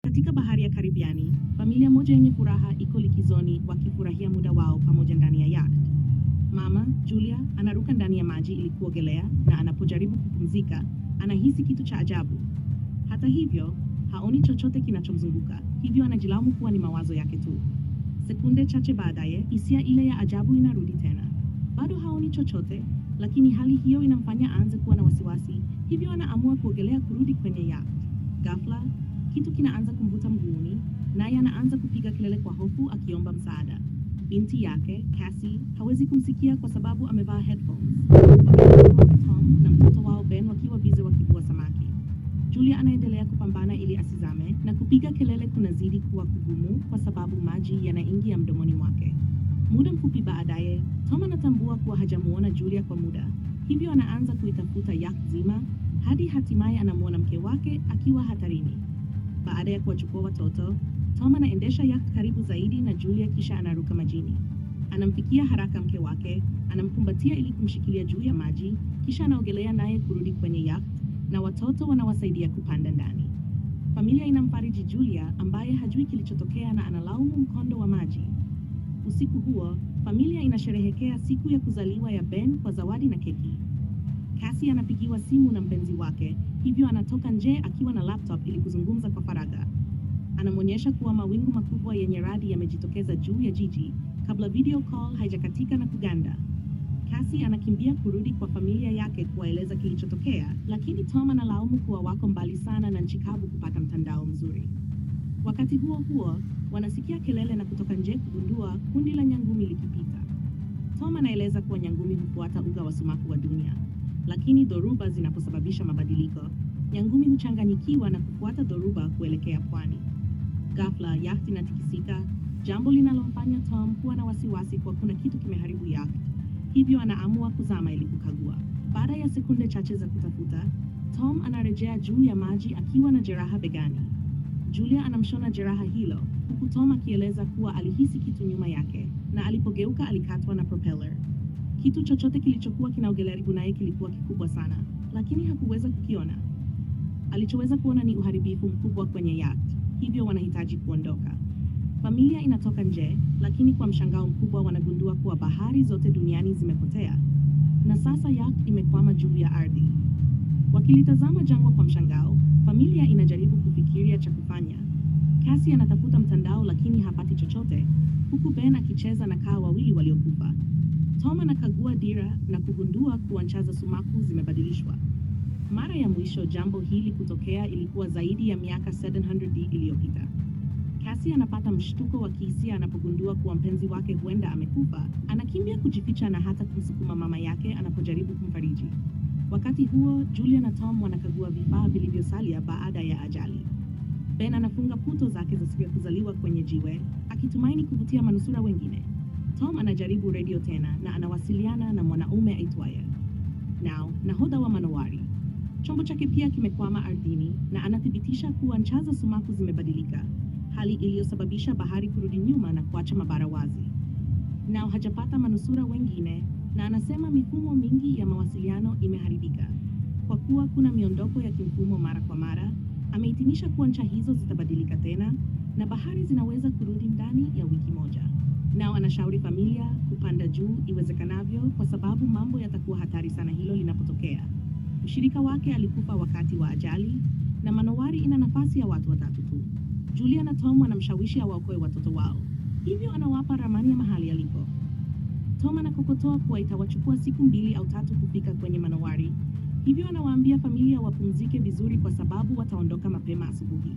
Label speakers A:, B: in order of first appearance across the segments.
A: Katika bahari ya Karibiani, familia moja yenye furaha iko likizoni wakifurahia muda wao pamoja ndani ya yacht. Mama, Julia, anaruka ndani ya maji ili kuogelea na anapojaribu kupumzika, anahisi kitu cha ajabu. Hata hivyo, haoni chochote kinachomzunguka, hivyo anajilaumu kuwa ni mawazo yake tu. Sekunde chache baadaye, hisia ile ya ajabu inarudi tena. Bado haoni chochote, lakini hali hiyo inamfanya aanze kuwa na wasiwasi, hivyo anaamua kuogelea kurudi kwenye yacht. Ghafla, kitu kinaanza kumvuta mguuni, naye anaanza kupiga kelele kwa hofu akiomba msaada. Binti yake, Cassie, hawezi kumsikia kwa sababu amevaa headphones. Wakati Tom na mtoto wao Ben wakiwa bize wakivua samaki. Julia anaendelea kupambana ili asizame na kupiga kelele kunazidi kuwa kugumu kwa sababu maji yanaingia mdomoni mwake. Muda mfupi baadaye, Tom anatambua kuwa hajamuona Julia kwa muda, hivyo anaanza kuitafuta yacht zima hadi hatimaye anamuona mke wake akiwa hatarini. Baada ya kuwachukua watoto, Tom anaendesha yacht karibu zaidi na Julia kisha anaruka majini. Anamfikia haraka mke wake, anamkumbatia ili kumshikilia juu ya maji, kisha anaogelea naye kurudi kwenye yacht na watoto wanawasaidia kupanda ndani. Familia inamfariji Julia ambaye hajui kilichotokea na analaumu mkondo wa maji. Usiku huo, familia inasherehekea siku ya kuzaliwa ya Ben kwa zawadi na keki. Cassie anapigiwa simu na mpenzi wake, hivyo anatoka nje akiwa na laptop ili kuzungumza kwa faragha. Anamwonyesha kuwa mawingu makubwa yenye radi yamejitokeza juu ya jiji, kabla video call haijakatika na kuganda. Cassie anakimbia kurudi kwa familia yake kuwaeleza kilichotokea, lakini Tom analaumu kuwa wako mbali sana na nchi kavu kupata mtandao mzuri. Wakati huo huo, wanasikia kelele na kutoka nje kugundua kundi la nyangumi likipita. Tom anaeleza kuwa nyangumi hufuata uga wa sumaku wa dunia, lakini dhoruba zinaposababisha mabadiliko, nyangumi huchanganyikiwa na kufuata dhoruba kuelekea pwani. Ghafla, yacht inatikisika, jambo linalomfanya Tom kuwa na wasiwasi kwa kuna kitu kimeharibu yacht. Hivyo anaamua kuzama ili kukagua. Baada ya sekunde chache za kutafuta, Tom anarejea juu ya maji akiwa na jeraha begani. Julia anamshona jeraha hilo, huku Tom akieleza kuwa alihisi kitu nyuma yake, na alipogeuka alikatwa na propeller. Kitu chochote kilichokuwa kinaogelea karibu naye kilikuwa kikubwa sana, lakini hakuweza kukiona. Alichoweza kuona ni uharibifu mkubwa kwenye yacht, hivyo wanahitaji kuondoka. Familia inatoka nje, lakini kwa mshangao mkubwa wanagundua kuwa bahari zote duniani zimepotea, na sasa yacht imekwama juu ya ardhi. Wakilitazama jangwa kwa mshangao, familia inajaribu kufikiria cha kufanya. Cassie anatafuta mtandao lakini hapati chochote, huku Ben akicheza na kaa wawili waliokufa. Tom anakagua dira na kugundua kuwa ncha za sumaku zimebadilishwa. Mara ya mwisho jambo hili kutokea ilikuwa zaidi ya miaka 700 iliyopita. Cassie anapata mshtuko wa kihisia anapogundua kuwa mpenzi wake huenda amekufa. Anakimbia kujificha na hata kumsukuma mama yake anapojaribu kumfariji. Wakati huo, Julia na Tom wanakagua vifaa vilivyosalia baada ya ajali. Ben anafunga puto zake za siku ya kuzaliwa kwenye jiwe, akitumaini kuvutia manusura wengine. Tom anajaribu redio tena na anawasiliana na mwanaume aitwaye Now, nahodha wa manowari. Chombo chake pia kimekwama ardhini na anathibitisha kuwa ncha za sumaku zimebadilika, hali iliyosababisha bahari kurudi nyuma na kuacha mabara wazi. Now hajapata manusura wengine na anasema mifumo mingi ya mawasiliano imeharibika. Kwa kuwa kuna miondoko ya kimfumo mara kwa mara, amehitimisha kuwa ncha hizo zitabadilika tena na bahari zinaweza kurudi ndani ya wiki moja. Nao anashauri familia kupanda juu iwezekanavyo kwa sababu mambo yatakuwa hatari sana hilo linapotokea. Mshirika wake alikufa wakati wa ajali na manowari ina nafasi ya watu watatu tu. Julia na Tom wanamshawishi awaokoe watoto wao, hivyo anawapa ramani ya mahali alipo. Tom anakokotoa kuwa itawachukua siku 2 au 3 kufika kwenye manowari, hivyo anawaambia familia wapumzike vizuri kwa sababu wataondoka mapema asubuhi.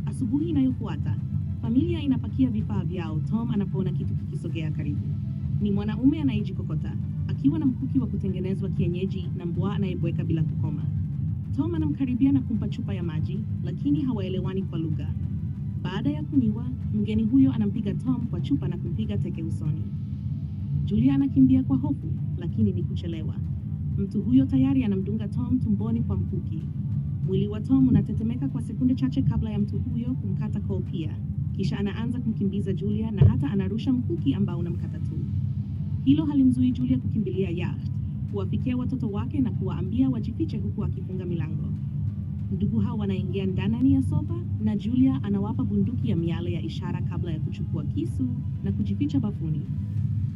A: Asubuhi inayofuata, familia inapakia vifaa vyao. Tom anapoona kitu kikisogea karibu. Ni mwanaume anayejikokota, akiwa na mkuki wa kutengenezwa kienyeji na mbwa anayebweka bila kukoma. Tom anamkaribia na kumpa chupa ya maji, lakini hawaelewani kwa lugha. Baada ya kunywa, mgeni huyo anampiga Tom kwa chupa na kumpiga teke usoni. Julia anakimbia kwa hofu, lakini ni kuchelewa. Mtu huyo tayari anamdunga Tom tumboni kwa mkuki. Mwili wa Tom unatetemeka kwa sekunde chache kabla ya mtu huyo kumkata koo pia. Kisha anaanza kumkimbiza Julia na hata anarusha mkuki ambao unamkata tu. Hilo halimzui Julia kukimbilia yacht, kuwafikia watoto wake na kuwaambia wajifiche huku akifunga milango. Ndugu hao wanaingia ndani ya sofa na Julia anawapa bunduki ya miale ya ishara kabla ya kuchukua kisu na kujificha bafuni.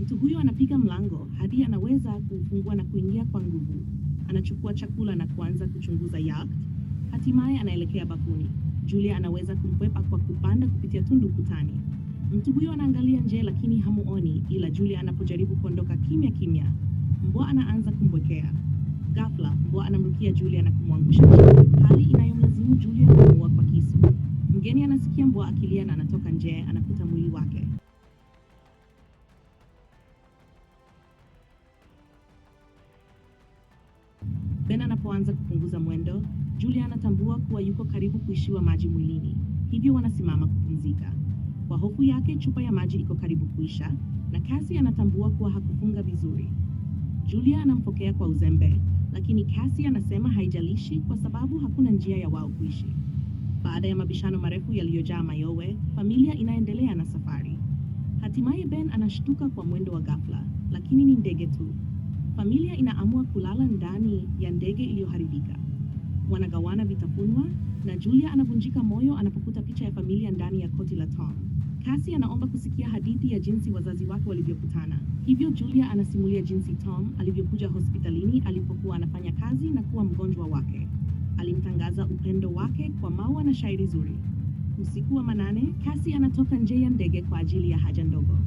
A: Mtu huyo anapiga mlango hadi anaweza kuufungua na kuingia kwa nguvu. Anachukua chakula na kuanza kuchunguza yacht. Hatimaye anaelekea bafuni. Julia anaweza kumkwepa kwa kupanda kupitia tundu ukutani. Mtu huyo anaangalia nje lakini hamuoni, ila Julia anapojaribu kuondoka kimya kimya, mbwa anaanza kumbwekea. Ghafla, mbwa anamrukia Julia na kumwangusha chini, hali inayomlazimu Julia kumuua kwa kisu. Mgeni anasikia mbwa akilia na anatoka nje, anakuta mwili wake. Ben anapoanza kupunguza mwendo, Julia anatambua kuwa yuko karibu kuishiwa maji mwilini, hivyo wanasimama kupumzika. Kwa hofu yake, chupa ya maji iko karibu kuisha, na Cassie anatambua kuwa hakufunga vizuri. Julia anampokea kwa uzembe, lakini Cassie anasema haijalishi kwa sababu hakuna njia ya wao kuishi. Baada ya mabishano marefu yaliyojaa mayowe, familia inaendelea na safari. Hatimaye Ben anashtuka kwa mwendo wa ghafla, lakini ni ndege tu. Familia inaamua kulala ndani ya ndege iliyoharibika. Wanagawana vitafunwa na Julia anavunjika moyo anapokuta picha ya familia ndani ya koti la Tom. Cassie anaomba kusikia hadithi ya jinsi wazazi wake walivyokutana. Hivyo Julia anasimulia jinsi Tom alivyokuja hospitalini alipokuwa anafanya kazi na kuwa mgonjwa wake. Alimtangaza upendo wake kwa maua na shairi zuri. Usiku wa manane, Cassie anatoka nje ya ndege kwa ajili ya haja ndogo.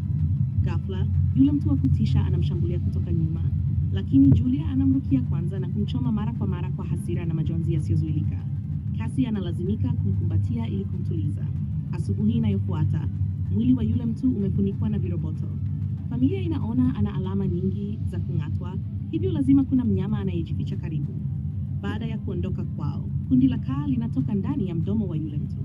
A: Ghafla, yule mtu wa kutisha anamshambulia kutoka nyuma, lakini Julia anamrukia kwanza na kumchoma mara kwa hasira na majonzi yasiyozuilika. Cassie analazimika kumkumbatia ili kumtuliza. Asubuhi inayofuata, mwili wa yule mtu umefunikwa na viroboto. Familia inaona ana alama nyingi za kung'atwa, hivyo lazima kuna mnyama anayejificha karibu. Baada ya kuondoka kwao, kundi la kaa linatoka ndani ya mdomo wa yule mtu.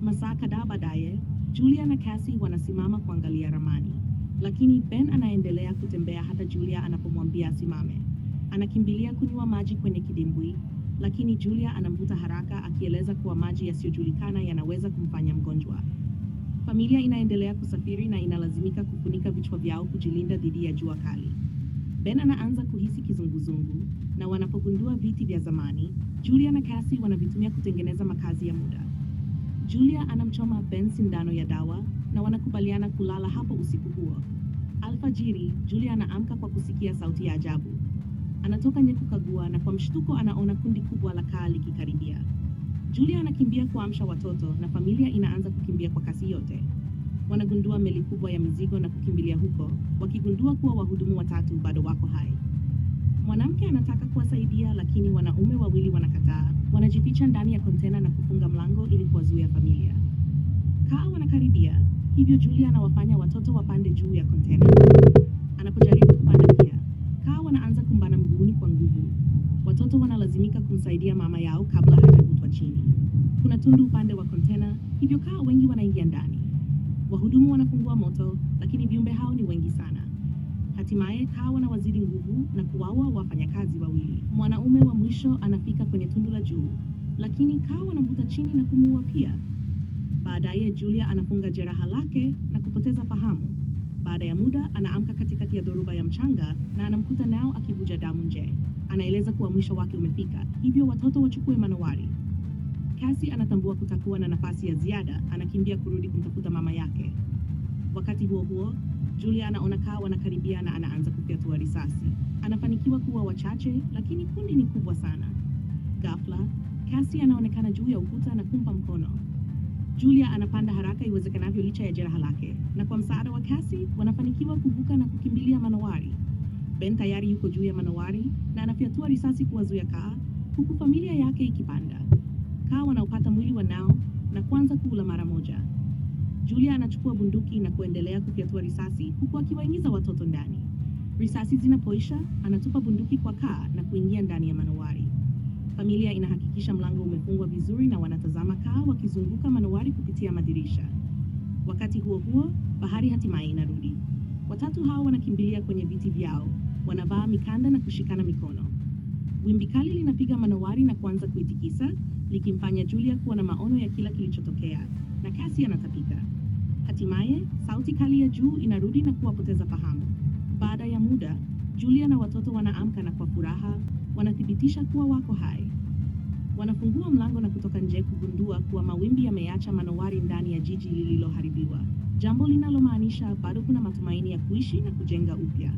A: Masaa kadhaa baadaye, Julia na Cassie wanasimama kuangalia ramani, lakini Ben anaendelea kutembea hata Julia anapomwambia asimame. Anakimbilia kunywa maji kwenye kidimbwi, lakini Julia anamvuta haraka akieleza kuwa maji yasiyojulikana yanaweza kumfanya mgonjwa. Familia inaendelea kusafiri na inalazimika kufunika vichwa vyao kujilinda dhidi ya jua kali. Ben anaanza kuhisi kizunguzungu, na wanapogundua viti vya zamani, Julia na Cassie wanavitumia kutengeneza makazi ya muda. Julia anamchoma Ben sindano ya dawa na wanakubaliana kulala hapo usiku huo. Alfajiri, Julia anaamka kwa kusikia sauti ya ajabu. Anatoka nje kukagua na kwa mshtuko anaona kundi kubwa la kaa likikaribia. Julia anakimbia kuamsha watoto na familia inaanza kukimbia kwa kasi yote. Wanagundua meli kubwa ya mizigo na kukimbilia huko, wakigundua kuwa wahudumu watatu bado wako hai. Mwanamke anataka kuwasaidia lakini wanaume wawili wanakataa. Wanajificha ndani ya kontena na kufunga mlango ili kuwazuia familia. Kaa wanakaribia, hivyo Julia anawafanya watoto wapande juu ya kontena. Anapojaribu kupanda pia, kaa wanaanza kumbana mguuni kwa nguvu. Watoto wanalazimika kumsaidia mama yao kabla hajavutwa chini. Kuna tundu upande wa kontena, hivyo kaa wengi wanaingia ndani. Wahudumu wanafungua moto, lakini viumbe hao ni wengi sana. Hatimaye kaa wanawazidi nguvu na kuwaua wafanyakazi wawili. Mwanaume wa mwisho anafika kwenye tundu la juu, lakini kaa wanamvuta chini na kumuua pia. Baadaye Julia anafunga jeraha lake na kupoteza fahamu. Baada ya muda anaamka katikati ya dhoruba ya mchanga na anamkuta nao akivuja damu nje. Anaeleza kuwa mwisho wake umefika, hivyo watoto wachukue manowari. Cassie anatambua kutakuwa na nafasi ya ziada, anakimbia kurudi kumtafuta mama yake. Wakati huo huo, Julia anaona kaa wanakaribia na anaanza kufyatua risasi. Anafanikiwa kuwa wachache, lakini kundi ni kubwa sana. Ghafla, Cassie anaonekana juu ya ukuta na kumpa mkono. Julia anapanda haraka iwezekanavyo licha ya jeraha lake, na kwa msaada wa Cassie wanafanikiwa kuvuka na kukimbilia manowari. Ben tayari yuko juu ya manowari na anafyatua risasi kuwazuia kaa, huku familia yake ikipanda. Kaa wanaopata mwili wanao na kuanza kula mara moja. Julia anachukua bunduki na kuendelea kufyatua risasi huku akiwaingiza watoto ndani. Risasi zinapoisha, anatupa bunduki kwa kaa na kuingia ndani ya manowari. Familia inahakikisha mlango umefungwa vizuri na wanatazama kaa wakizunguka manowari kupitia madirisha. Wakati huo huo, bahari hatimaye inarudi. Watatu hao wanakimbilia kwenye viti vyao, wanavaa mikanda na kushikana mikono. Wimbi kali linapiga manowari na kuanza kuitikisa, likimfanya Julia kuwa na maono ya kila kilichotokea, na Cassie anatapika. Hatimaye, sauti kali ya juu inarudi na kuwapoteza fahamu. Baada ya muda, Julia na watoto wanaamka na kwa furaha, wanathibitisha kuwa wako hai. Wanafungua mlango na kutoka nje kugundua kuwa mawimbi yameacha manowari ndani ya jiji lililoharibiwa, jambo linalomaanisha bado kuna matumaini ya kuishi na kujenga upya.